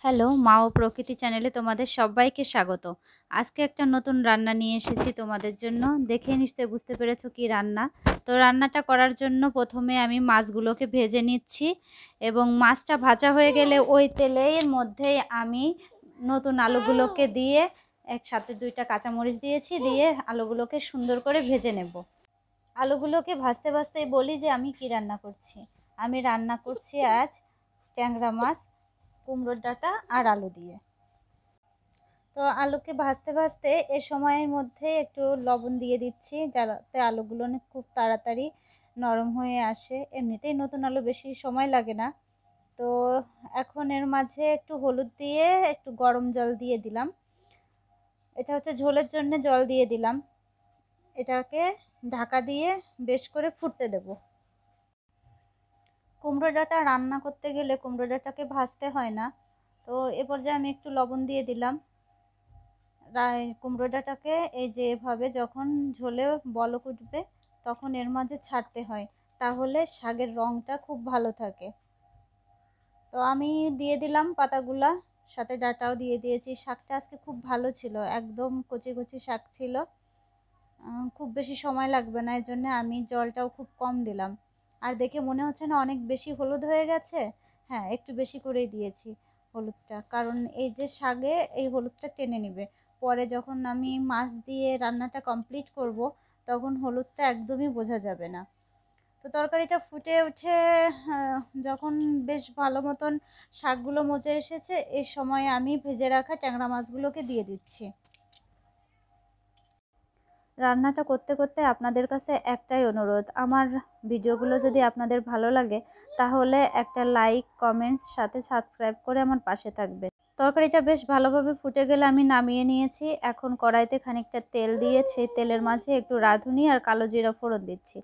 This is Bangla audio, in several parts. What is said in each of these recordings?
হ্যালো মা ও প্রকৃতি চ্যানেলে তোমাদের সবাইকে স্বাগত। আজকে একটা নতুন রান্না নিয়ে এসেছি তোমাদের জন্য। দেখে নিশ্চয়ই বুঝতে পেরেছো কি রান্না। তো রান্নাটা করার জন্য প্রথমে আমি মাছগুলোকে ভেজে নিচ্ছি এবং মাছটা ভাজা হয়ে গেলে ওই তেলের মধ্যেই আমি নতুন আলুগুলোকে দিয়ে একসাথে 2টা কাঁচামরিচ দিয়েছি, দিয়ে আলুগুলোকে সুন্দর করে ভেজে নেব। আলুগুলোকে ভাজতে ভাজতেই বলি যে আমি কি রান্না করছি। আমি রান্না করছি আজ ট্যাংরা মাছ, কুমড়োর ডাঁটা আর আলু দিয়ে। তো আলুকে ভাজতে ভাজতে এ সময়ের মধ্যে একটু লবণ দিয়ে দিচ্ছি, যাতে আলুগুলো খুব তাড়াতাড়ি নরম হয়ে আসে। এমনিতেই নতুন আলু বেশি সময় লাগে না। তো এখন এর মাঝে একটু হলুদ দিয়ে একটু গরম জল দিয়ে দিলাম। এটা হচ্ছে ঝোলের জন্য জল দিয়ে দিলাম। এটাকে ঢাকা দিয়ে বেশ করে ফুটতে দেব। কুমড়ো ডাঁটা রান্না করতে গেলে কুমড়ো ডাঁটাকে ভাজতে হয় না। তো এ পর্যায়ে আমি একটু লবণ দিয়ে দিলাম। কুমড়ো ডাঁটাকে এই যে এভাবে যখন ঝোলে বলক উঠবে তখন এর মাঝে ছাড়তে হয়, তাহলে শাকের রঙটা খুব ভালো থাকে। তো আমি দিয়ে দিলাম পাতাগুলা, সাথে ডাঁটাও দিয়ে দিয়েছি। শাকটা আজকে খুব ভালো ছিল, একদম কচি কচি শাক ছিল। খুব বেশি সময় লাগবে না, এর জন্য আমি জলটাও খুব কম দিলাম। আর দেখে মনে হচ্ছে না অনেক বেশি হলুদ হয়ে গেছে? হ্যাঁ, একটু বেশি করেই দিয়েছি হলুদটা, কারণ এই যে শাকে এই হলুদটা টেনে নেবে। পরে যখন আমি মাছ দিয়ে রান্নাটা কমপ্লিট করব তখন হলুদটা একদমই বোঝা যাবে না। তো তরকারিটা ফুটে উঠে যখন বেশ ভালো মতন শাকগুলো মজে এসেছে, এই সময় আমি ভেজে রাখা ট্যাংরা মাছগুলোকে দিয়ে দিচ্ছি। রান্নাটা করতে করতে আপনাদের কাছে একটাই অনুরোধ, আমার ভিডিওগুলো যদি আপনাদের ভালো লাগে তাহলে একটা লাইক, কমেন্টস সাথে সাবস্ক্রাইব করে আমার পাশে থাকবেন। তরকারিটা বেশ ভালোভাবে ফুটে গেলে আমি নামিয়ে নিয়েছি। এখন কড়াইতে খানিকটা তেল দিয়ে সেই তেলের মাঝে একটু রাঁধুনি আর কালো জিরা ফোড়ন দিচ্ছি।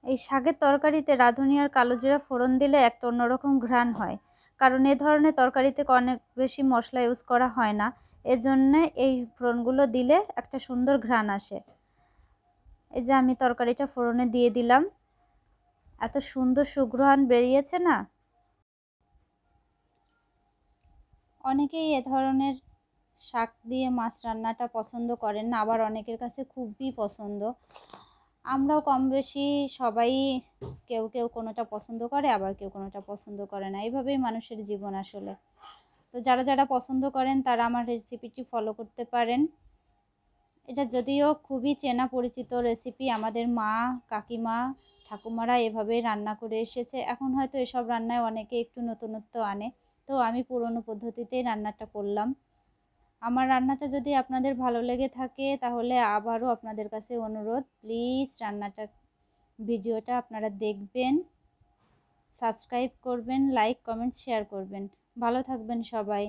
এই শাকের তরকারিতে রাঁধুনি আর কালো জিরা ফোড়ন দিলে একটা অন্যরকম ঘ্রাণ হয়, কারণ এ ধরনের তরকারিতে অনেক বেশি মশলা ইউজ করা হয় না। এজন্য এই ফোড়নগুলো দিলে একটা সুন্দর ঘ্রাণ আসে। এই যে আমি তরকারিটা ফোড়নে দিয়ে দিলাম, এত সুন্দর সুঘ্রাণ বেরিয়েছে না। অনেকেই এ ধরনের শাক দিয়ে মাছ রান্নাটা পছন্দ করেন না, আবার অনেকের কাছে খুবই পছন্দ। আমরাও কম বেশি সবাই, কেউ কেউ কোনোটা পছন্দ করে, আবার কেউ কোনোটা পছন্দ করে না। এইভাবেই মানুষের জীবন আসলে। তো যারা যারা পছন্দ করেন তারা আমার রেসিপিটি ফলো করতে পারেন। এটা যদিও খুবই চেনা পরিচিত রেসিপি, আমাদের মা, কাকিমা, ঠাকুমারা এভাবেই রান্না করে এসেছে। এখন হয়তো এসব রান্নায় অনেকে একটু নতুনত্ব আনে, তো আমি পুরনো পদ্ধতিতেই রান্নাটা করলাম। আমার রান্নাটা যদি আপনাদের ভালো লেগে থাকে তাহলে আবারও আপনাদের কাছে অনুরোধ, প্লিজ ভিডিওটা আপনারা দেখবেন, সাবস্ক্রাইব করবেন, লাইক, কমেন্ট, শেয়ার করবেন। ভালো থাকবেন সবাই।